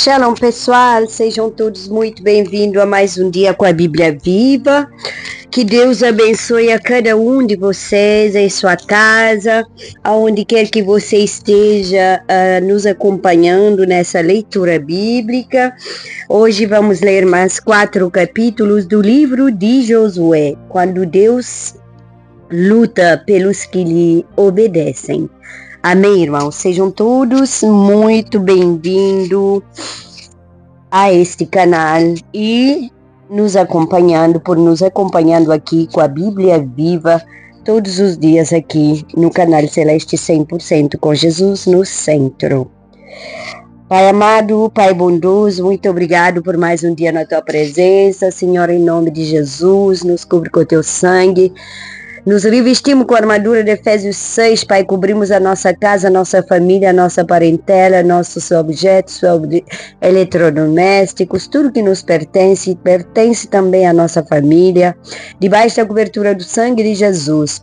Shalom, pessoal, sejam todos muito bem-vindos a mais um dia com a Bíblia Viva. Que Deus abençoe a cada um de vocês em sua casa, aonde quer que você esteja nos acompanhando nessa leitura bíblica. Hoje vamos ler mais 4 capítulos do livro de Josué, quando Deus luta pelos que lhe obedecem. Amém, irmãos? Sejam todos muito bem-vindos a este canal e nos acompanhando aqui com a Bíblia Viva todos os dias aqui no canal Celeste 100% com Jesus no centro. Pai amado, Pai bondoso, muito obrigado por mais um dia na tua presença. Senhor, em nome de Jesus, nos cobre com o teu sangue. Nos revestimos com a armadura de Efésios 6, Pai, cobrimos a nossa casa, a nossa família, a nossa parentela, nossos objetos, eletrodomésticos, tudo que nos pertence também à nossa família. Debaixo da cobertura do sangue de Jesus,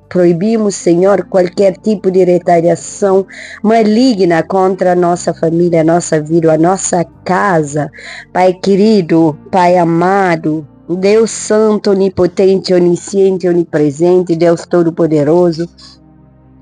proibimos, Senhor, qualquer tipo de retaliação maligna contra a nossa família, a nossa vida, a nossa casa. Pai querido, Pai amado, Deus Santo, Onipotente, Onisciente, Onipresente, Deus Todo-Poderoso,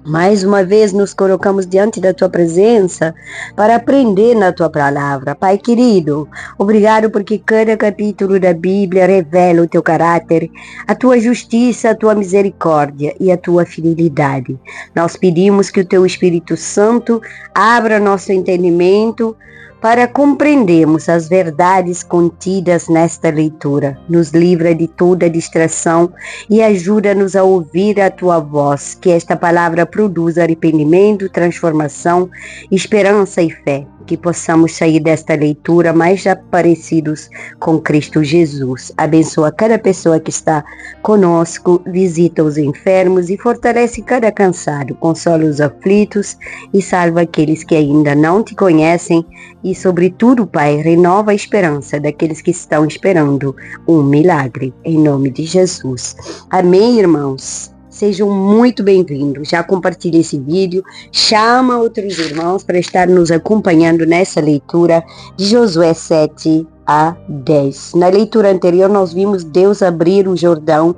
mais uma vez nos colocamos diante da Tua presença para aprender na Tua palavra. Pai querido, obrigado porque cada capítulo da Bíblia revela o Teu caráter, a Tua justiça, a Tua misericórdia e a Tua fidelidade. Nós pedimos que o Teu Espírito Santo abra nosso entendimento para compreendermos as verdades contidas nesta leitura. Nos livra de toda distração e ajuda-nos a ouvir a Tua voz, que esta palavra produza arrependimento, transformação, esperança e fé. Que possamos sair desta leitura mais parecidos com Cristo Jesus. Abençoa cada pessoa que está conosco, visita os enfermos e fortalece cada cansado, consola os aflitos e salva aqueles que ainda não te conhecem e, sobretudo, Pai, renova a esperança daqueles que estão esperando um milagre, em nome de Jesus. Amém, irmãos? Sejam muito bem-vindos. Já compartilhe esse vídeo, chama outros irmãos para estar nos acompanhando nessa leitura de Josué 7 a 10. Na leitura anterior nós vimos Deus abrir o Jordão,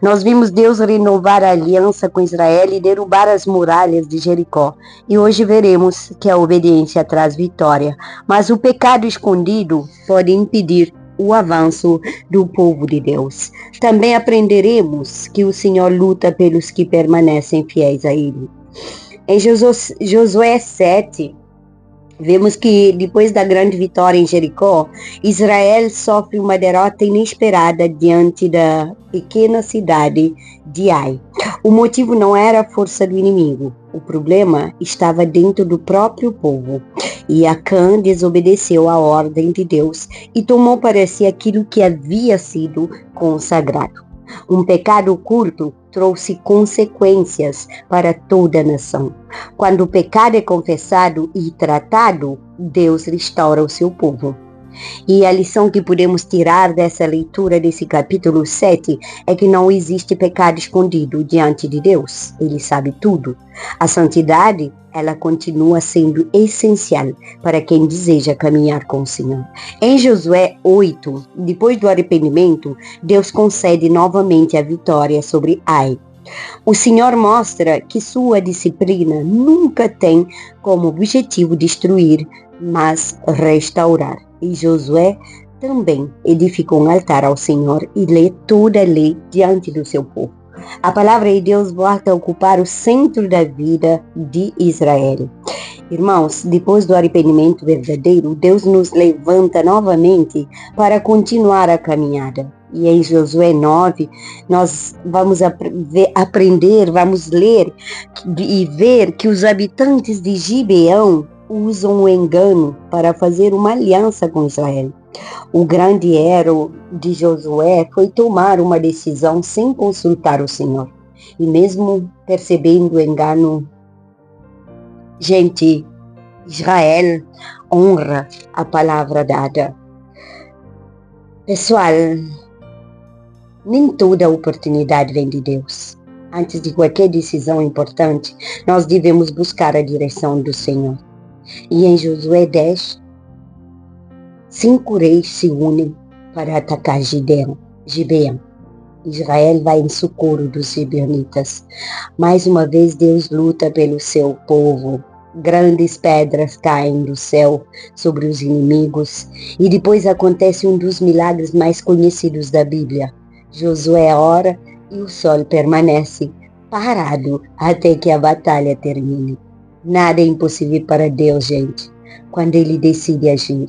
nós vimos Deus renovar a aliança com Israel e derrubar as muralhas de Jericó. E hoje veremos que a obediência traz vitória, mas o pecado escondido pode impedir o avanço do povo de Deus. Também aprenderemos que o Senhor luta pelos que permanecem fiéis a Ele. Em Josué 7, vemos que depois da grande vitória em Jericó, Israel sofre uma derrota inesperada diante da pequena cidade de Ai. O motivo não era a força do inimigo, o problema estava dentro do próprio povo. E Acã desobedeceu a ordem de Deus e tomou para si aquilo que havia sido consagrado. Um pecado oculto trouxe consequências para toda a nação. Quando o pecado é confessado e tratado, Deus restaura o seu povo. E a lição que podemos tirar dessa leitura desse capítulo 7 é que não existe pecado escondido diante de Deus. Ele sabe tudo. A santidade, ela continua sendo essencial para quem deseja caminhar com o Senhor. Em Josué 8, depois do arrependimento, Deus concede novamente a vitória sobre Ai. O Senhor mostra que sua disciplina nunca tem como objetivo destruir, mas restaurar. E Josué também edificou um altar ao Senhor e lê toda a lei diante do seu povo. A palavra de Deus volta a ocupar o centro da vida de Israel. Irmãos, depois do arrependimento verdadeiro, Deus nos levanta novamente para continuar a caminhada. E em Josué 9, nós vamos aprender, vamos ler e ver que os habitantes de Gibeão usam o engano para fazer uma aliança com Israel. O grande erro de Josué foi tomar uma decisão sem consultar o Senhor. E mesmo percebendo o engano, Israel honra a palavra dada. Pessoal, nem toda oportunidade vem de Deus. Antes de qualquer decisão importante, nós devemos buscar a direção do Senhor. E em Josué 10, 5 reis se unem para atacar Gibeão. Israel vai em socorro dos gibeonitas. Mais uma vez Deus luta pelo seu povo. Grandes pedras caem do céu sobre os inimigos. E depois acontece um dos milagres mais conhecidos da Bíblia. Josué ora e o sol permanece parado até que a batalha termine. Nada é impossível para Deus, gente, quando Ele decide agir.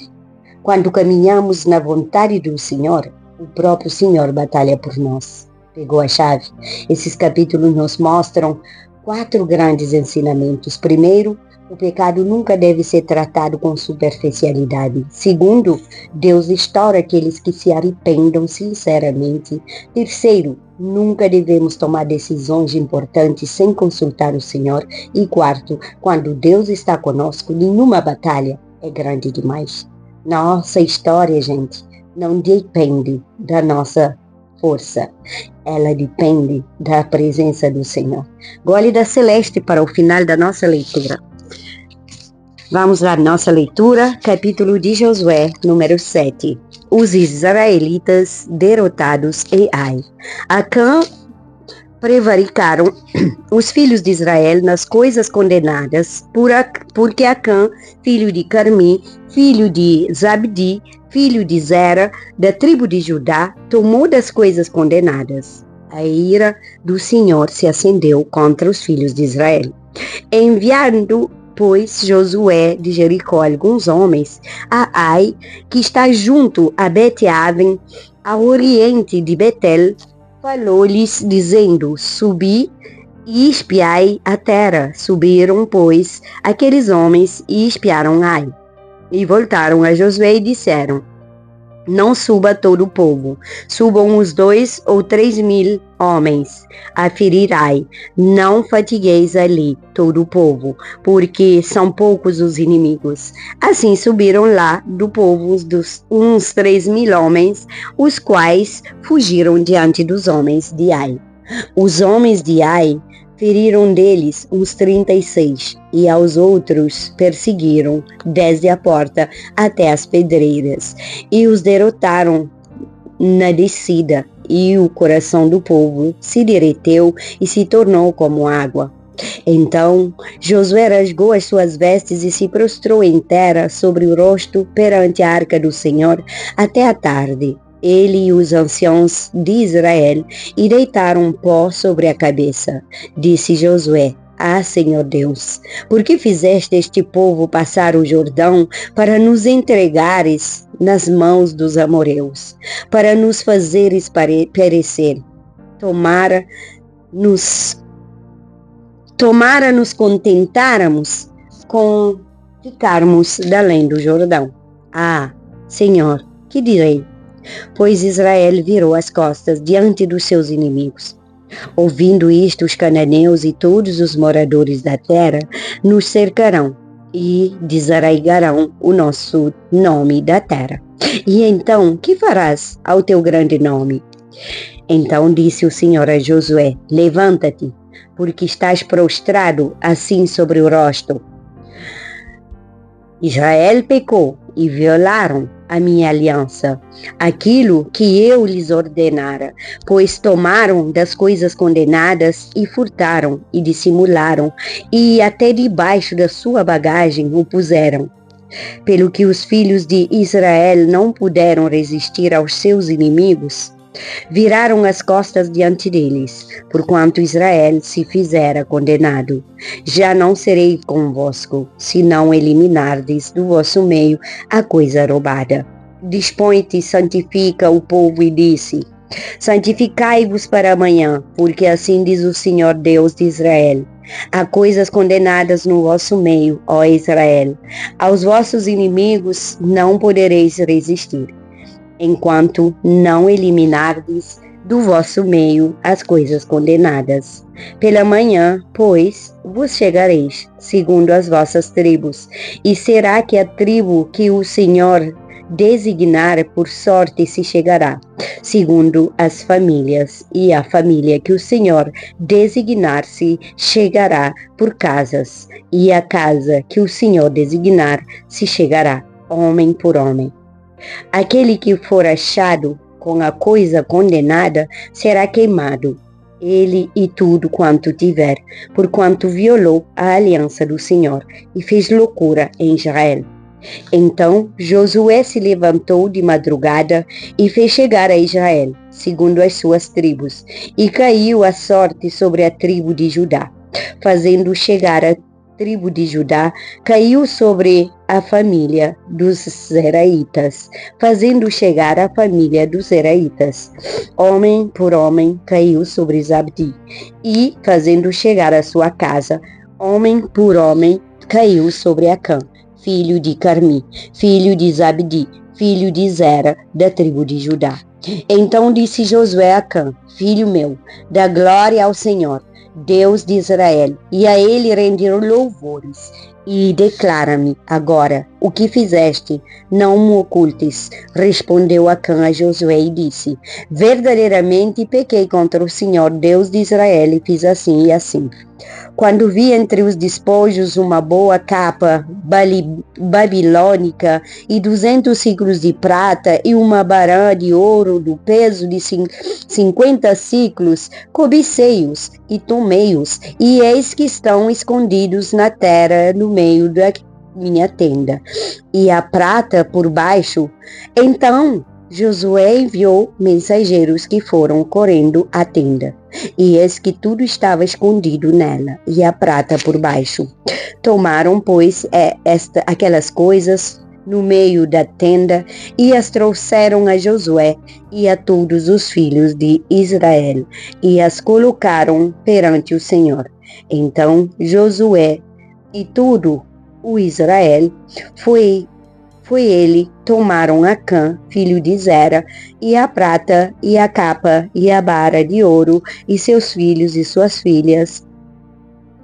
Quando caminhamos na vontade do Senhor, o próprio Senhor batalha por nós. Pegou a chave? Esses capítulos nos mostram 4 grandes ensinamentos. Primeiro, o pecado nunca deve ser tratado com superficialidade. Segundo, Deus restaura aqueles que se arrependam sinceramente. Terceiro, nunca devemos tomar decisões importantes sem consultar o Senhor. E quarto, quando Deus está conosco, nenhuma batalha é grande demais. Nossa história, gente, não depende da nossa força. Ela depende da presença do Senhor. Gole da Celeste para o final da nossa leitura. Vamos à nossa leitura, capítulo de Josué, número 7. Os israelitas derrotados em Ai. Acã prevaricaram os filhos de Israel nas coisas condenadas, porque Acã, filho de Carmi, filho de Zabdi, filho de Zera, da tribo de Judá, tomou das coisas condenadas. A ira do Senhor se acendeu contra os filhos de Israel. Enviando, pois, Josué de Jericó alguns homens a Ai, que está junto a Bet-Aven, ao oriente de Betel, falou-lhes, dizendo: Subi e espiai a terra. Subiram, pois, aqueles homens e espiaram Ai. E voltaram a Josué e disseram: Não suba todo o povo, subam os 2 ou 3 mil homens a ferir Ai. Não fatigueis ali todo o povo, porque são poucos os inimigos. Assim subiram lá do povo uns 3 mil homens, os quais fugiram diante dos homens de Ai. Os homens de Ai feriram deles uns 36, e aos outros perseguiram desde a porta até as pedreiras, e os derrotaram na descida, e o coração do povo se derreteu e se tornou como água. Então Josué rasgou as suas vestes e se prostrou em terra sobre o rosto perante a arca do Senhor até a tarde. Ele e os anciãos de Israel e deitaram pó sobre a cabeça. Disse Josué: Ah, Senhor Deus, por que fizeste este povo passar o Jordão para nos entregares nas mãos dos amorreus, para nos fazeres perecer? Tomara nos contentáramos com ficarmos além do Jordão. Ah, Senhor, que direi? Pois Israel virou as costas diante dos seus inimigos. Ouvindo isto, os cananeus e todos os moradores da terra nos cercarão e desarraigarão o nosso nome da terra. E então, que farás ao teu grande nome? Então disse o Senhor a Josué: Levanta-te, porque estás prostrado assim sobre o rosto. Israel pecou e violaram a minha aliança, aquilo que eu lhes ordenara, pois tomaram das coisas condenadas e furtaram e dissimularam, e até debaixo da sua bagagem o puseram. Pelo que os filhos de Israel não puderam resistir aos seus inimigos, viraram as costas diante deles, porquanto Israel se fizera condenado. Já não serei convosco, se não eliminardes do vosso meio a coisa roubada. Dispõe-te e santifica o povo e disse: Santificai-vos para amanhã, porque assim diz o Senhor Deus de Israel: Há coisas condenadas no vosso meio, ó Israel. Aos vossos inimigos não podereis resistir, enquanto não eliminardes do vosso meio as coisas condenadas. Pela manhã, pois, vos chegareis, segundo as vossas tribos, e será que a tribo que o Senhor designar por sorte se chegará, segundo as famílias, e a família que o Senhor designar se chegará por casas, e a casa que o Senhor designar se chegará, homem por homem. Aquele que for achado com a coisa condenada será queimado, ele e tudo quanto tiver, porquanto violou a aliança do Senhor e fez loucura em Israel. Então Josué se levantou de madrugada e fez chegar a Israel, segundo as suas tribos, e caiu a sorte sobre a tribo de Judá. Fazendo chegar a tribo de Judá, caiu sobre a família dos Zeraitas, fazendo chegar a família dos Zeraitas. Homem por homem caiu sobre Zabdi, e fazendo chegar a sua casa, homem por homem caiu sobre Acã, filho de Carmi, filho de Zabdi, filho de Zera, da tribo de Judá. Então disse Josué a Acã: filho meu, dá glória ao Senhor, Deus de Israel, e a ele render louvores. E declara-me agora o que fizeste, não me ocultes. Respondeu Acã a Josué e disse: verdadeiramente pequei contra o Senhor, Deus de Israel, e fiz assim e assim. Quando vi entre os despojos uma boa capa babilônica e 200 ciclos de prata e uma barã de ouro do peso de 50 ciclos, cobicei-os e tomei-os, e eis que estão escondidos na terra no meio da minha tenda, e a prata por baixo. Então Josué enviou mensageiros que foram correndo à tenda, e eis que tudo estava escondido nela, e a prata por baixo. Tomaram, pois, aquelas coisas no meio da tenda, e as trouxeram a Josué e a todos os filhos de Israel, e as colocaram perante o Senhor. Então Josué e todo o Israel foi ele, tomaram Acã, filho de Zera, e a prata, e a capa, e a vara de ouro, e seus filhos e suas filhas,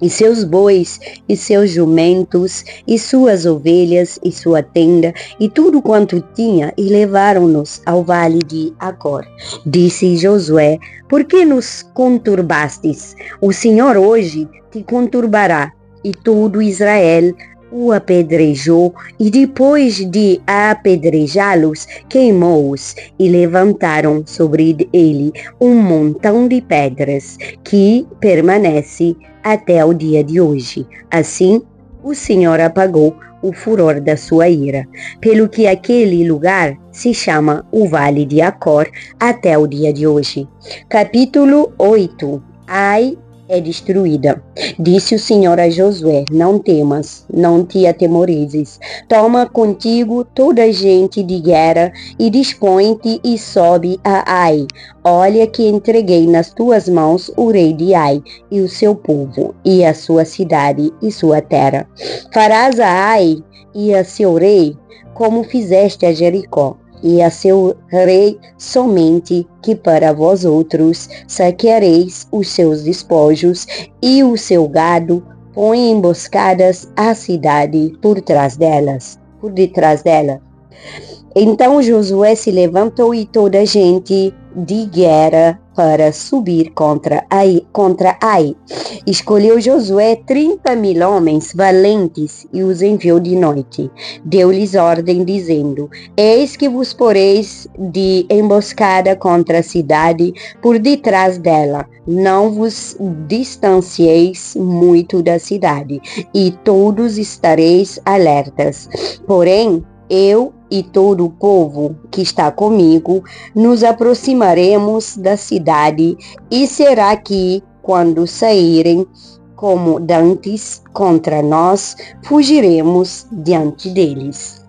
e seus bois, e seus jumentos, e suas ovelhas, e sua tenda, e tudo quanto tinha, e levaram-nos ao vale de Acor. Disse Josué: por que nos conturbastes? O Senhor hoje te conturbará. E todo Israel o apedrejou, e depois de apedrejá-los, queimou-os, e levantaram sobre ele um montão de pedras, que permanece até o dia de hoje. Assim, o Senhor apagou o furor da sua ira, pelo que aquele lugar se chama o Vale de Acor até o dia de hoje. Capítulo 8. Ai é destruída. Disse o Senhor a Josué: não temas, não te atemorizes. Toma contigo toda a gente de guerra e dispõe-te e sobe a Ai. Olha que entreguei nas tuas mãos o rei de Ai e o seu povo, e a sua cidade e sua terra. Farás a Ai e a seu rei como fizeste a Jericó, e a seu rei somente, que para vós outros saqueareis os seus despojos e o seu gado, põe emboscadas à cidade por detrás dela. Então Josué se levantou e toda a gente de guerra para subir contra Ai. Escolheu Josué 30.000 homens valentes e os enviou de noite. Deu-lhes ordem, dizendo: eis que vos poreis de emboscada contra a cidade por detrás dela. Não vos distancieis muito da cidade, e todos estareis alertas. Porém, eu e todo o povo que está comigo nos aproximaremos da cidade, e será que, quando saírem como dantes contra nós, fugiremos diante deles.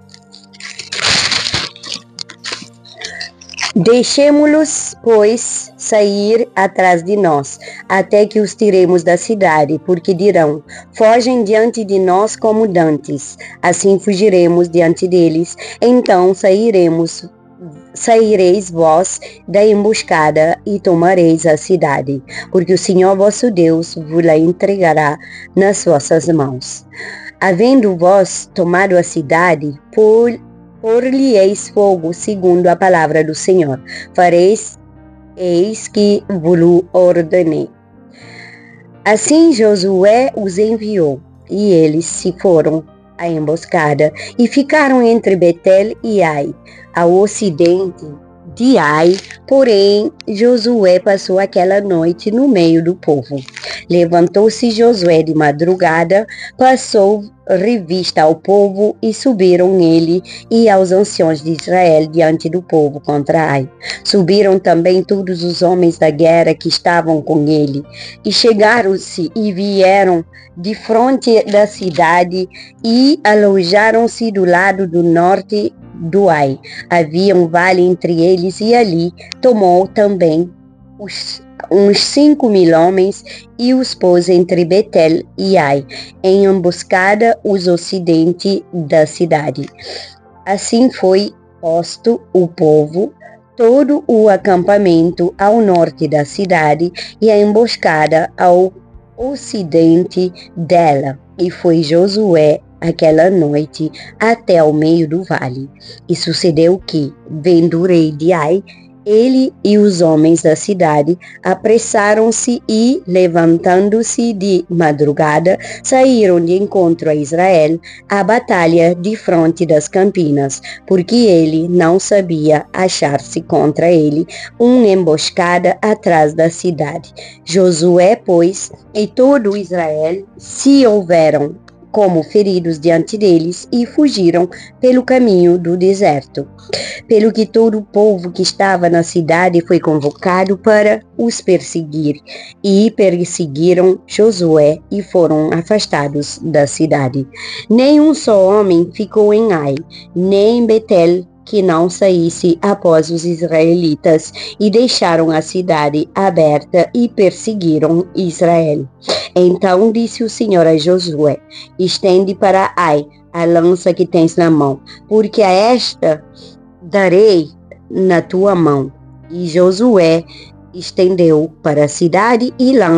Deixemo-los, pois, sair atrás de nós, até que os tiremos da cidade, porque dirão: fogem diante de nós como dantes. Assim fugiremos diante deles. Então saireis vós da emboscada e tomareis a cidade, porque o Senhor vosso Deus vos la entregará nas vossas mãos. Havendo vós tomado a cidade, por-lhe-eis fogo, segundo a palavra do Senhor. Fareis, eis que vos ordenei. Assim Josué os enviou, e eles se foram a emboscada e ficaram entre Betel e Ai, ao ocidente de Ai. Porém, Josué passou aquela noite no meio do povo. Levantou-se Josué de madrugada, passou revista ao povo e subiram ele e aos anciãos de Israel diante do povo contra Ai. Subiram também todos os homens da guerra que estavam com ele e chegaram-se e vieram de fronte da cidade e alojaram-se do lado do norte do Ai. Havia um vale entre eles e ali tomou também uns 5.000 homens e os pôs entre Betel e Ai, em emboscada os ocidente da cidade. Assim foi posto o povo, todo o acampamento ao norte da cidade e a emboscada ao ocidente dela. E foi Josué aquela noite até o meio do vale. E sucedeu que, vendo o rei de Ai, ele e os homens da cidade apressaram-se e, levantando-se de madrugada, saíram de encontro a Israel à batalha de fronte das campinas, porque ele não sabia achar-se contra ele uma emboscada atrás da cidade. Josué, pois, e todo Israel se houveram como feridos diante deles e fugiram pelo caminho do deserto. Pelo que todo o povo que estava na cidade foi convocado para os perseguir, e perseguiram Josué e foram afastados da cidade. Nenhum só homem ficou em Ai, nem em Betel, que não saísse após os israelitas, e deixaram a cidade aberta e perseguiram Israel. Então disse o Senhor a Josué: estende para Ai a lança que tens na mão, porque a esta darei na tua mão. E Josué estendeu para a cidade e a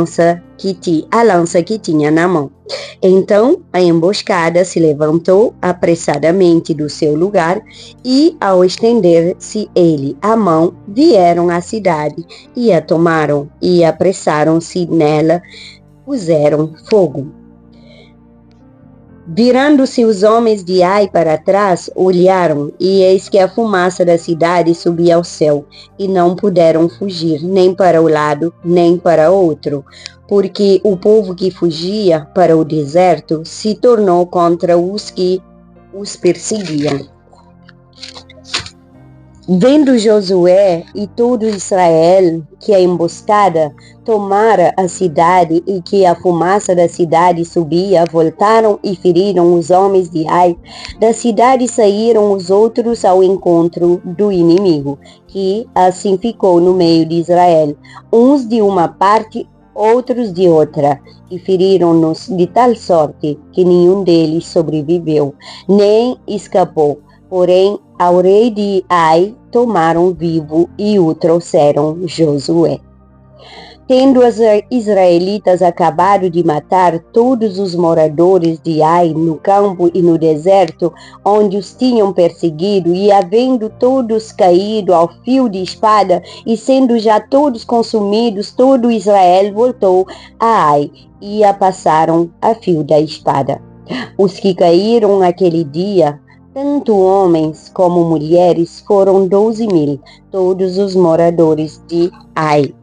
lança que tinha na mão. Então a emboscada se levantou apressadamente do seu lugar, e ao estender-se ele a mão, vieram à cidade e a tomaram, e apressaram-se nela, puseram fogo. Virando-se os homens de Ai para trás, olharam, e eis que a fumaça da cidade subia ao céu, e não puderam fugir, nem para o lado, nem para outro, porque o povo que fugia para o deserto se tornou contra os que os perseguiam. Vendo Josué e todo Israel que a emboscada tomara a cidade e que a fumaça da cidade subia, voltaram e feriram os homens de Ai. Da cidade saíram os outros ao encontro do inimigo, que assim ficou no meio de Israel, uns de uma parte, outros de outra, e feriram-nos de tal sorte que nenhum deles sobreviveu, nem escapou. Porém, ao rei de Ai tomaram vivo e o trouxeram Josué. Tendo os israelitas acabado de matar todos os moradores de Ai no campo e no deserto, onde os tinham perseguido, e havendo todos caído ao fio de espada, e sendo já todos consumidos, todo Israel voltou a Ai, e a passaram a fio da espada. Os que caíram naquele dia, tanto homens como mulheres, foram 12.000, todos os moradores de Ai.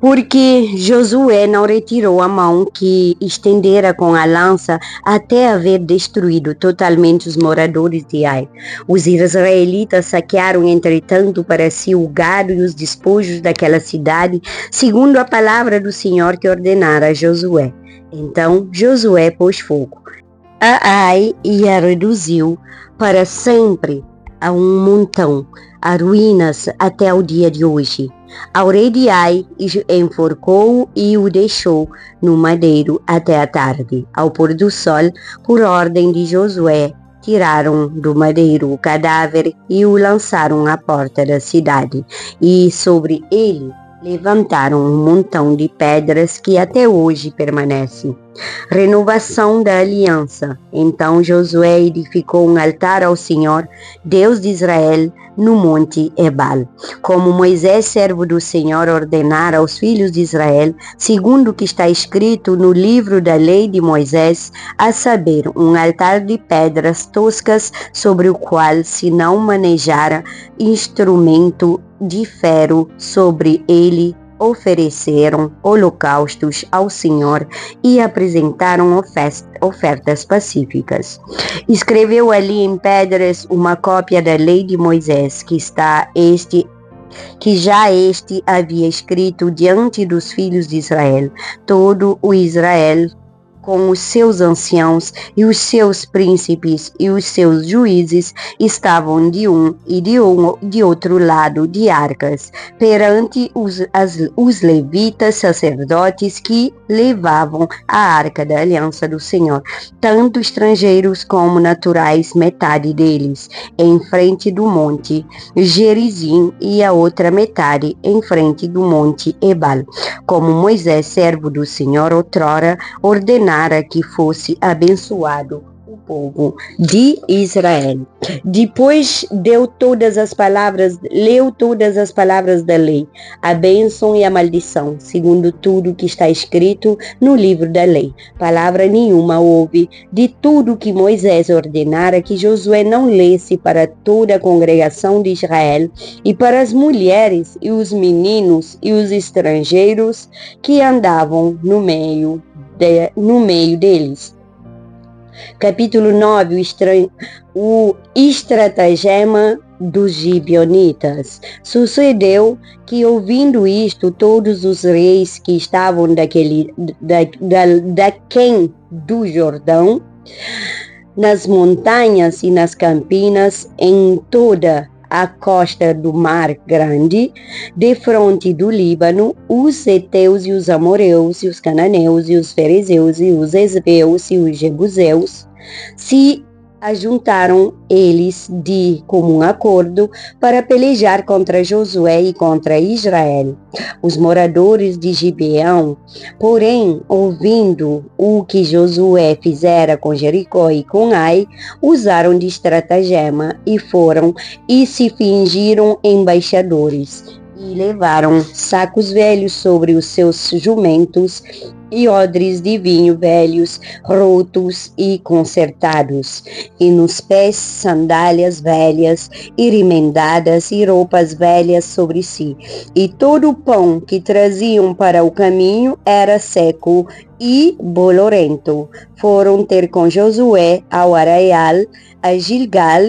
Porque Josué não retirou a mão que estendera com a lança até haver destruído totalmente os moradores de Ai. Os israelitas saquearam, entretanto, para si o gado e os despojos daquela cidade, segundo a palavra do Senhor que ordenara a Josué. Então Josué pôs fogo a Ai e a reduziu para sempre a um montão, a ruínas até o dia de hoje. Ao rei de Ai enforcou-o e o deixou no madeiro até a tarde. Ao pôr do sol, por ordem de Josué, tiraram do madeiro o cadáver e o lançaram à porta da cidade, e sobre ele Levantaram um montão de pedras que até hoje permanece. Renovação da aliança. Então Josué edificou um altar ao Senhor, Deus de Israel, no monte Ebal, como Moisés, servo do Senhor, ordenara aos filhos de Israel, segundo o que está escrito no livro da lei de Moisés, a saber, um altar de pedras toscas sobre o qual se não manejara instrumento de ferro, sobre ele ofereceram holocaustos ao Senhor e apresentaram ofertas pacíficas. Escreveu ali em pedras uma cópia da lei de Moisés, que já este havia escrito diante dos filhos de Israel. Todo o Israel, com os seus anciãos e os seus príncipes e os seus juízes, estavam de um e de outro lado de arcas, perante os levitas sacerdotes que levavam a arca da aliança do Senhor, tanto estrangeiros como naturais, metade deles, em frente do monte Gerizim e a outra metade em frente do monte Ebal, como Moisés, servo do Senhor, outrora ordenara que fosse abençoado o povo de Israel. Depois leu todas as palavras da lei, a bênção e a maldição, segundo tudo que está escrito no livro da lei. Palavra nenhuma houve de tudo que Moisés ordenara que Josué não lesse para toda a congregação de Israel e para as mulheres e os meninos e os estrangeiros que andavam no meio deles. Capítulo 9, o estratagema dos gibeonitas. Sucedeu que, ouvindo isto, todos os reis que estavam daquém do Jordão, nas montanhas e nas campinas, em toda a costa do Mar Grande, defronte do Líbano, os heteus e os amoreus e os cananeus e os ferezeus e os hesbeus e os jebuseus se ajuntaram eles de comum acordo para pelejar contra Josué e contra Israel. Os moradores de Gibeão, porém, ouvindo o que Josué fizera com Jericó e com Ai, usaram de estratagema e foram e se fingiram embaixadores e levaram sacos velhos sobre os seus jumentos e odres de vinho velhos, rotos e consertados, e nos pés sandálias velhas e remendadas e roupas velhas sobre si. E todo o pão que traziam para o caminho era seco e bolorento. Foram ter com Josué ao Araial, a Gilgal,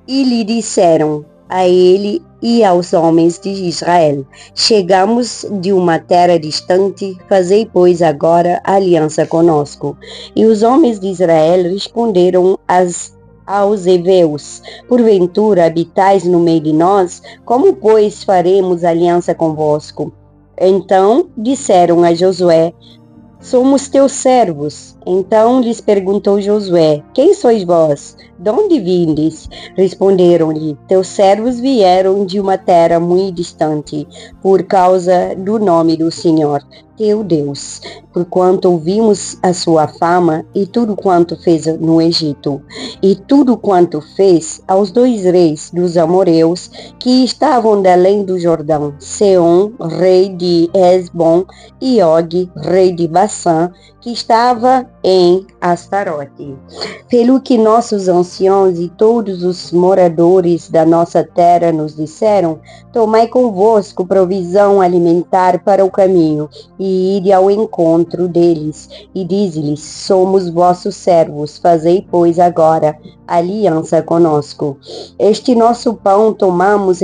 e lhe disseram a ele e aos homens de Israel: chegamos de uma terra distante, fazei, pois, agora aliança conosco. E os homens de Israel responderam aos heveus: porventura habitais no meio de nós? Como, pois, faremos aliança convosco? Então disseram a Josué: somos teus servos. Então lhes perguntou Josué: quem sois vós? De onde vindes? Responderam-lhe: teus servos vieram de uma terra muito distante, por causa do nome do Senhor, teu Deus, porquanto ouvimos a sua fama e tudo quanto fez no Egito, e tudo quanto fez aos 2 reis dos amoreus que estavam de além do Jordão, Seom, rei de Hesbom, e Og, rei de Bassã, que estava em Astarote. Pelo que nossos anciãos e todos os moradores da nossa terra nos disseram: tomai convosco provisão alimentar para o caminho, e ide ao encontro deles, e dize-lhes: somos vossos servos, fazei, pois, agora aliança conosco. Este nosso pão tomamos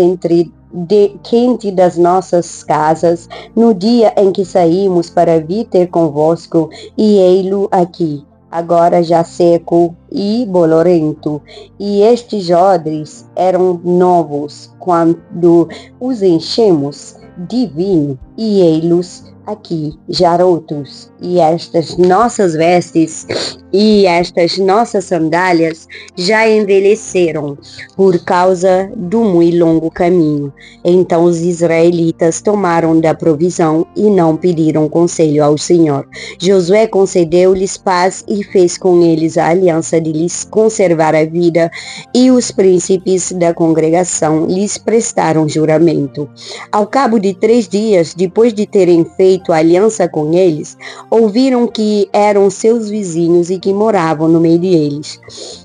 quente das nossas casas, no dia em que saímos para vir ter convosco, e ei-lo aqui, agora já seco e bolorento. E estes odres eram novos quando os enchemos de vinho, e ei-los aqui, garotos, e estas nossas vestes e estas nossas sandálias já envelheceram por causa do muito longo caminho. Então os israelitas tomaram da provisão e não pediram conselho ao Senhor. Josué concedeu-lhes paz e fez com eles a aliança de lhes conservar a vida, e os príncipes da congregação lhes prestaram juramento. Ao cabo de 3 dias, depois de terem feito a aliança com eles, ouviram que eram seus vizinhos e que moravam no meio deles.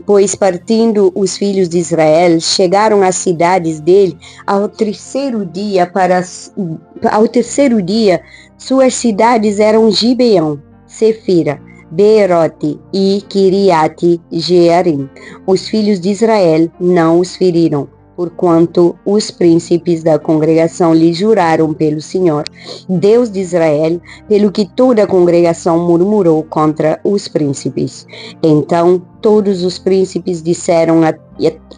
Pois partindo os filhos de Israel, chegaram às cidades dele ao terceiro dia. Suas cidades eram Gibeão, Sefira, Beerote e Kiriate Jearim. Os filhos de Israel não os feriram, porquanto os príncipes da congregação lhe juraram pelo Senhor, Deus de Israel, pelo que toda a congregação murmurou contra os príncipes. Então todos os príncipes disseram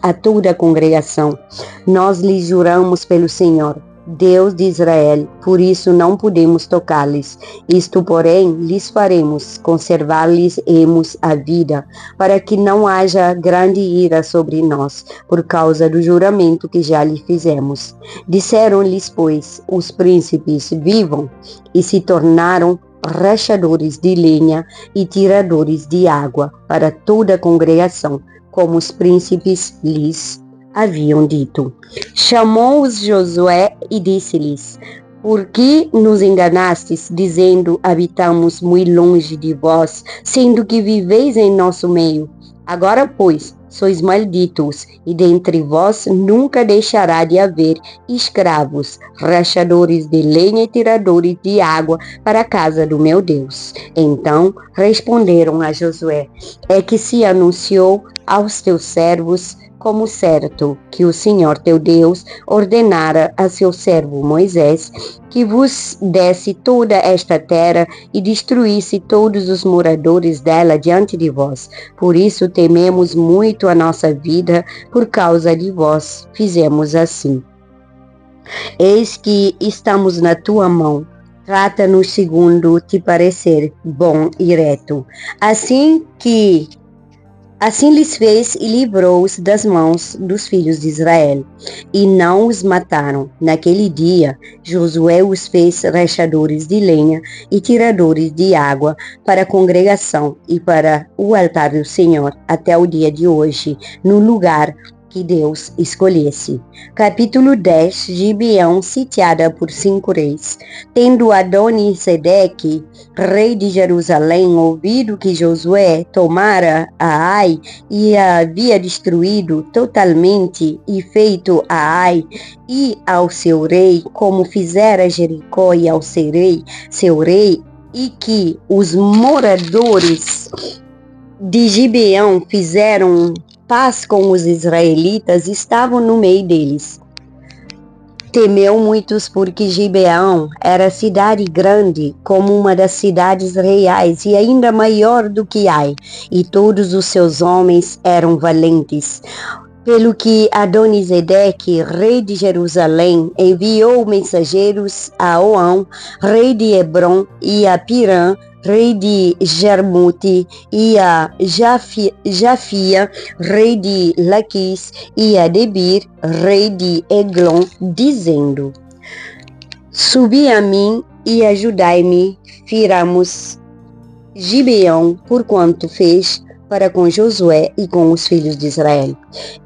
a toda a congregação: nós lhe juramos pelo Senhor, Deus de Israel, por isso não podemos tocá-los. Isto, porém, lhes faremos, conservar-lhes-emos a vida, para que não haja grande ira sobre nós, por causa do juramento que já lhe fizemos. Disseram-lhes, pois, os príncipes: vivam, e se tornaram rachadores de lenha e tiradores de água para toda a congregação, como os príncipes lhes haviam dito. Chamou-os Josué e disse-lhes: por que nos enganastes, dizendo: habitamos muito longe de vós, sendo que viveis em nosso meio? Agora, pois, sois malditos, e dentre vós nunca deixará de haver escravos, rachadores de lenha e tiradores de água para a casa do meu Deus. Então responderam a Josué: é que se anunciou aos teus servos como certo que o Senhor teu Deus ordenara a seu servo Moisés que vos desse toda esta terra e destruísse todos os moradores dela diante de vós. Por isso tememos muito a nossa vida, por causa de vós fizemos assim. Eis que estamos na tua mão. Trata-nos segundo te parecer bom e reto. Assim lhes fez e livrou-os das mãos dos filhos de Israel, e não os mataram. Naquele dia, Josué os fez rachadores de lenha e tiradores de água para a congregação e para o altar do Senhor, até o dia de hoje, no lugar que Deus escolhesse. Capítulo 10. Gibeão sitiada por 5 reis. Tendo Adoni-Sedeque, rei de Jerusalém, ouvido que Josué tomara a Ai e a havia destruído totalmente, e feito a Ai e ao seu rei, como fizera Jericó e ao seu rei, e que os moradores de Gibeão fizeram paz com os israelitas, estavam no meio deles. Temeu muitos, porque Gibeão era cidade grande, como uma das cidades reais, e ainda maior do que Ai, e todos os seus homens eram valentes. Pelo que Adoni-Sedeque, rei de Jerusalém, enviou mensageiros a Oão, rei de Hebron, e a Pirã, rei de Jarmute, e a Jafia, rei de Laquis, e a Debir, rei de Eglon, dizendo: subi a mim e ajudai-me, firamos Gibeão, porquanto fez para com Josué e com os filhos de Israel.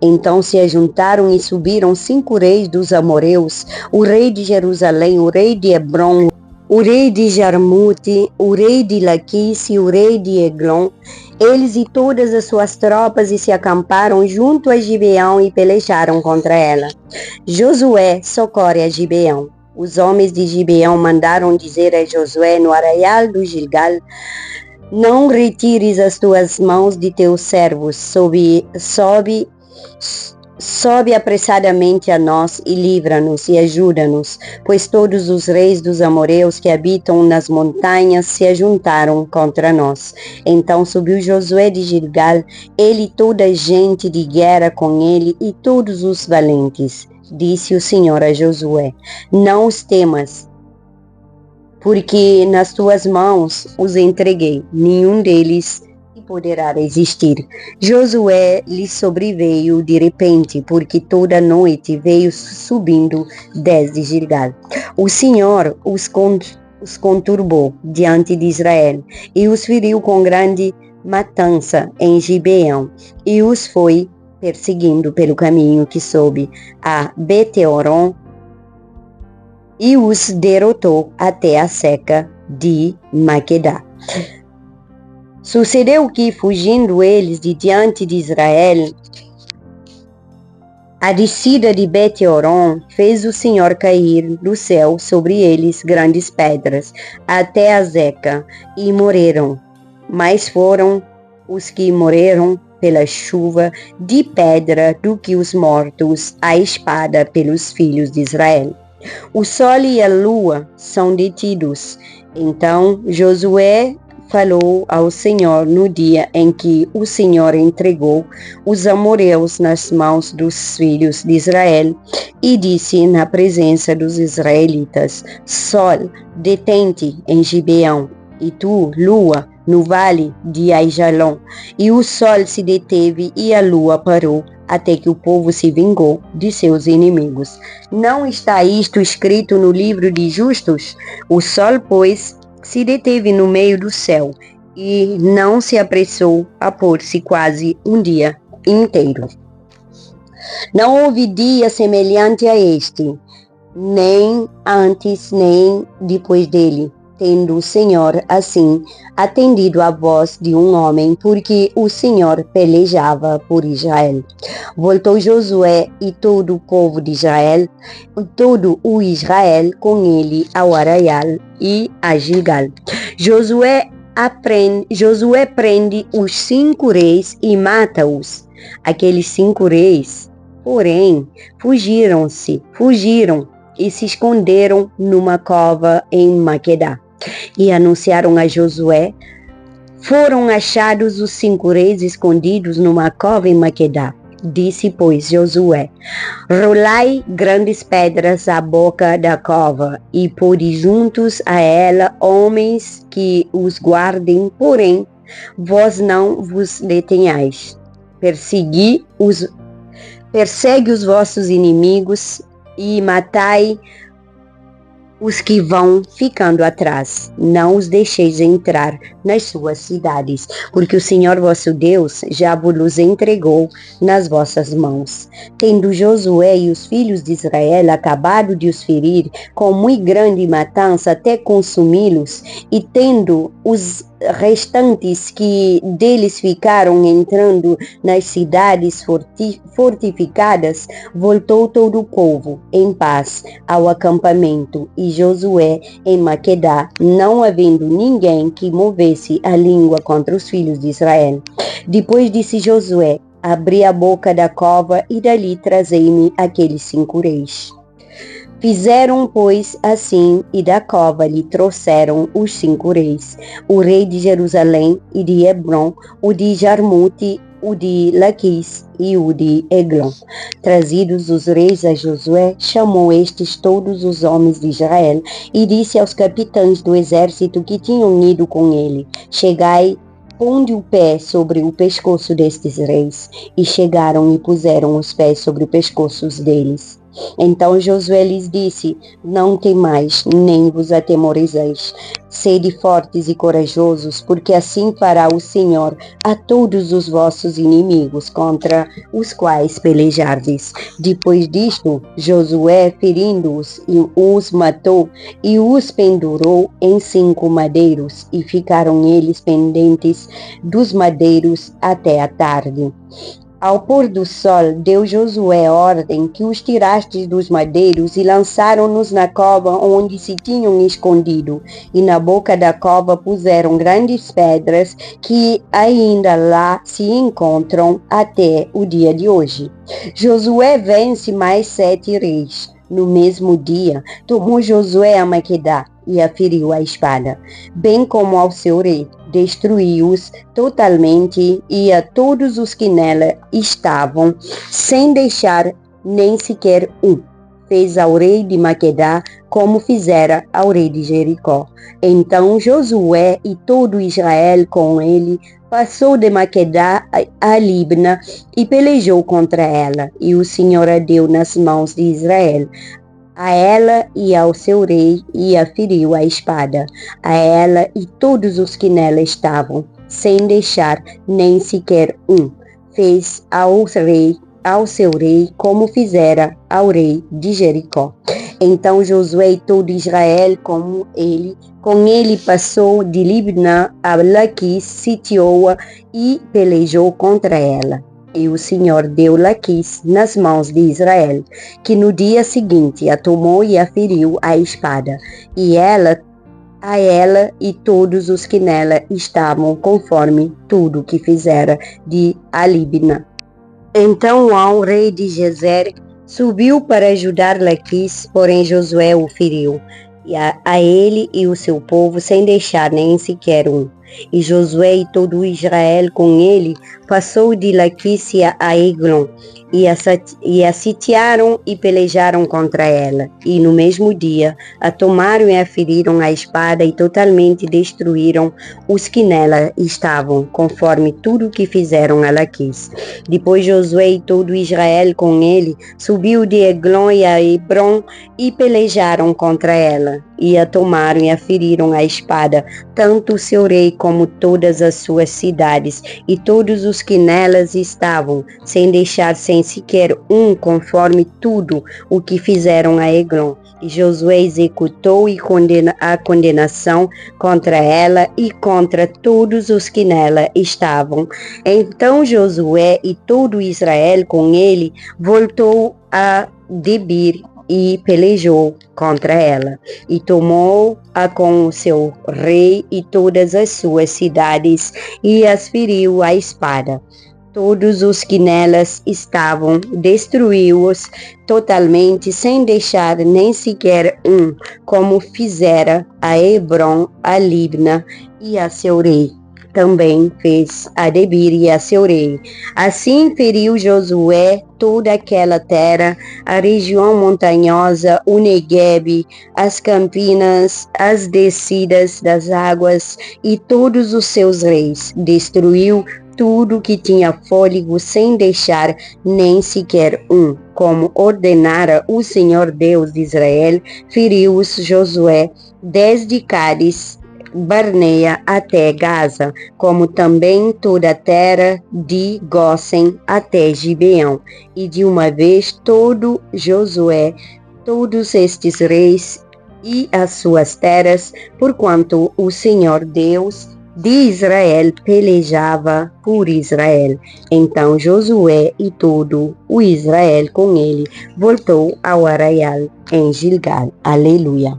Então se ajuntaram e subiram 5 reis dos amorreus, o rei de Jerusalém, o rei de Hebron, o rei de Jarmute, o rei de Laquis e o rei de Eglon, eles e todas as suas tropas, e se acamparam junto a Gibeão e pelejaram contra ela. Josué socorre a Gibeão. Os homens de Gibeão mandaram dizer a Josué no arraial do Gilgal: não retires as tuas mãos de teus servos, sobe apressadamente a nós e livra-nos e ajuda-nos, pois todos os reis dos amorreus que habitam nas montanhas se ajuntaram contra nós. Então subiu Josué de Gilgal, ele e toda a gente de guerra com ele e todos os valentes. Disse o Senhor a Josué: não os temas, porque nas tuas mãos os entreguei, nenhum deles poderá resistir. Josué lhe sobreveio de repente, porque toda noite veio subindo desde Gilgal. O Senhor os conturbou diante de Israel e os feriu com grande matança em Gibeão e os foi perseguindo pelo caminho que sobe a Beteoron e os derrotou até a seca de Maquedá. Sucedeu que, fugindo eles de diante de Israel, a descida de Bet-Horon fez o Senhor cair do céu sobre eles grandes pedras, até a Zeca, e morreram. Mas foram os que morreram pela chuva de pedra do que os mortos à espada pelos filhos de Israel. O sol e a lua são detidos. Então Josué falou ao Senhor no dia em que o Senhor entregou os amorreus nas mãos dos filhos de Israel e disse na presença dos israelitas: Sol, detente em Gibeão, e tu, lua, no vale de Aijalon. E o sol se deteve e a lua parou, até que o povo se vingou de seus inimigos. Não está isto escrito no livro de Justos? O sol, pois, se deteve no meio do céu e não se apressou a pôr-se quase um dia inteiro. Não houve dia semelhante a este, nem antes nem depois dele, tendo o Senhor assim atendido à voz de um homem, porque o Senhor pelejava por Israel. Voltou Josué e todo o povo de Israel, todo o Israel com ele ao Araial e a Gilgal. Josué prende os 5 reis e mata-os. Aqueles 5 reis, porém, fugiram e se esconderam numa cova em Maquedá. E anunciaram a Josué: foram achados os 5 reis escondidos numa cova em Maquedá. Disse, pois, Josué: rolai grandes pedras à boca da cova e pôde juntos a ela homens que os guardem, porém, vós não vos detenhais. Persegue os vossos inimigos e matai os que vão ficando atrás. Não os deixeis entrar nas suas cidades, porque o Senhor vosso Deus já vos entregou nas vossas mãos. Tendo Josué e os filhos de Israel acabado de os ferir com muito grande matança até consumi-los, e tendo os restantes que deles ficaram entrando nas cidades fortificadas, voltou todo o povo em paz ao acampamento, e Josué em Maquedá, não havendo ninguém que movesse a língua contra os filhos de Israel. Depois disse Josué: abri a boca da cova e dali trazei-me aqueles 5 reis. Fizeram, pois, assim, e da cova lhe trouxeram os 5 reis, o rei de Jerusalém e de Hebron, o de Jarmute, o de Laquis e o de Eglon. Trazidos os reis a Josué, chamou estes todos os homens de Israel e disse aos capitães do exército que tinham ido com ele: chegai, ponde o pé sobre o pescoço destes reis. E chegaram e puseram os pés sobre os pescoços deles. Então Josué lhes disse: não temais, nem vos atemorizeis. Sede fortes e corajosos, porque assim fará o Senhor a todos os vossos inimigos contra os quais pelejardes. Depois disto, Josué, ferindo-os, os matou e os pendurou em 5 madeiros, e ficaram eles pendentes dos madeiros até a tarde. Ao pôr do sol, deu Josué ordem que os tirastes dos madeiros e lançaram-nos na cova onde se tinham escondido. E na boca da cova puseram grandes pedras que ainda lá se encontram até o dia de hoje. Josué vence mais 7 reis. No mesmo dia, tomou Josué a Maquedá e a feriu à espada, bem como ao seu rei. Destruiu-os totalmente e a todos os que nela estavam, sem deixar nem sequer um. fez ao rei de Maquedá, como fizera ao rei de Jericó. Então Josué e todo Israel com ele passou de Maquedá a Libna e pelejou contra ela, e o Senhor a deu nas mãos de Israel. A ela e ao seu rei, e a feriu a espada, a ela e todos os que nela estavam, sem deixar nem sequer um. Fez ao seu rei, como fizera ao rei de Jericó. Então Josué e todo Israel com ele passou de Libna a Laquis, sitiou-a e pelejou contra ela. E o Senhor deu Laquis nas mãos de Israel, que no dia seguinte a tomou e a feriu a espada, e a ela e todos os que nela estavam, conforme tudo que fizera de Libna. Então ao rei de Gezer subiu para ajudar Laquis, porém Josué o feriu, e a ele e o seu povo, sem deixar nem sequer um. E Josué e todo Israel com ele passou de Laquis a Eglon, e a sitiaram e pelejaram contra ela. E no mesmo dia a tomaram e a feriram a espada e totalmente destruíram os que nela estavam, conforme tudo que fizeram a Laquis. Depois Josué e todo Israel com ele subiu de Eglon e a Hebron e pelejaram contra ela. E a tomaram e a feriram a espada, tanto o seu rei como todas as suas cidades, e todos os que nelas estavam, sem deixar sem sequer um, conforme tudo o que fizeram a Eglon. E Josué executou a condenação contra ela e contra todos os que nela estavam. Então Josué e todo Israel com ele voltou a Debir e pelejou contra ela, e tomou-a com o seu rei e todas as suas cidades, e as feriu a espada. Todos os que nelas estavam, destruiu-os totalmente, sem deixar nem sequer um, como fizera a Hebron, a Libna e a seu rei. Também fez a Debir e a seu rei. Assim feriu Josué toda aquela terra, a região montanhosa, o Neguebe, as campinas, as descidas das águas e todos os seus reis. Destruiu tudo que tinha fôlego, sem deixar nem sequer um. Como ordenara o Senhor Deus de Israel, feriu-os Josué desde Cádiz Barneia até Gaza, como também toda a terra de Gósen até Gibeão. E de uma vez todo Josué, todos estes reis e as suas terras, porquanto o Senhor Deus de Israel pelejava por Israel. Então Josué e todo o Israel com ele voltou ao arraial em Gilgal. Aleluia.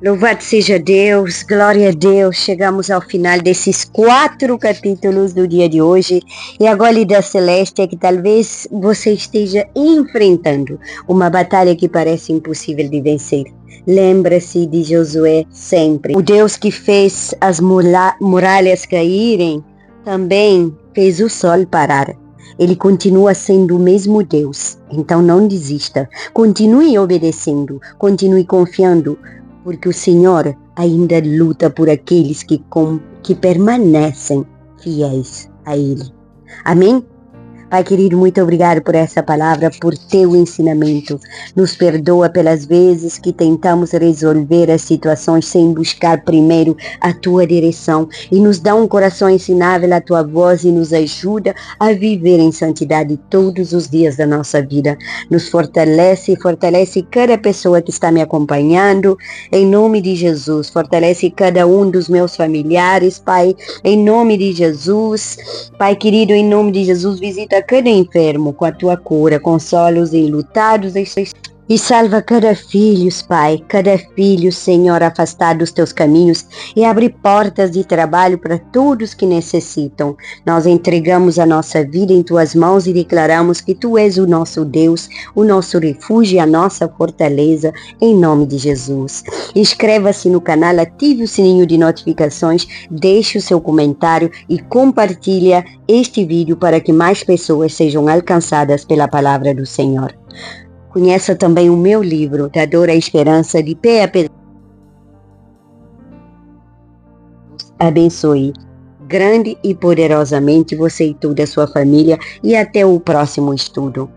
Louvado seja Deus, glória a Deus. Chegamos ao final desses 4 capítulos do dia de hoje, e agora, Líder Celeste, é que talvez você esteja enfrentando uma batalha que parece impossível de vencer. Lembra-se de Josué sempre. O Deus que fez as muralhas caírem, também fez o sol parar. Ele continua sendo o mesmo Deus. Então não desista. Continue obedecendo, continue confiando, porque o Senhor ainda luta por aqueles que permanecem fiéis a Ele. Amém? Pai querido, muito obrigado por essa palavra, por teu ensinamento. Nos perdoa pelas vezes que tentamos resolver as situações sem buscar primeiro a tua direção, e nos dá um coração ensinável à tua voz e nos ajuda a viver em santidade todos os dias da nossa vida. Nos fortalece e fortalece cada pessoa que está me acompanhando, em nome de Jesus. Fortalece cada um dos meus familiares, Pai, em nome de Jesus. Pai querido, em nome de Jesus, visita cada enfermo com a tua cura, consola os enlutados e salva cada filho, Pai, cada filho, Senhor, afastado dos teus caminhos, e abre portas de trabalho para todos que necessitam. Nós entregamos a nossa vida em tuas mãos e declaramos que tu és o nosso Deus, o nosso refúgio e a nossa fortaleza, em nome de Jesus. Inscreva-se no canal, ative o sininho de notificações, deixe o seu comentário e compartilha este vídeo para que mais pessoas sejam alcançadas pela palavra do Senhor. Conheça também o meu livro, Da Dor à Esperança, de pé a pé. Abençoe grande e poderosamente você e toda a sua família, e até o próximo estudo.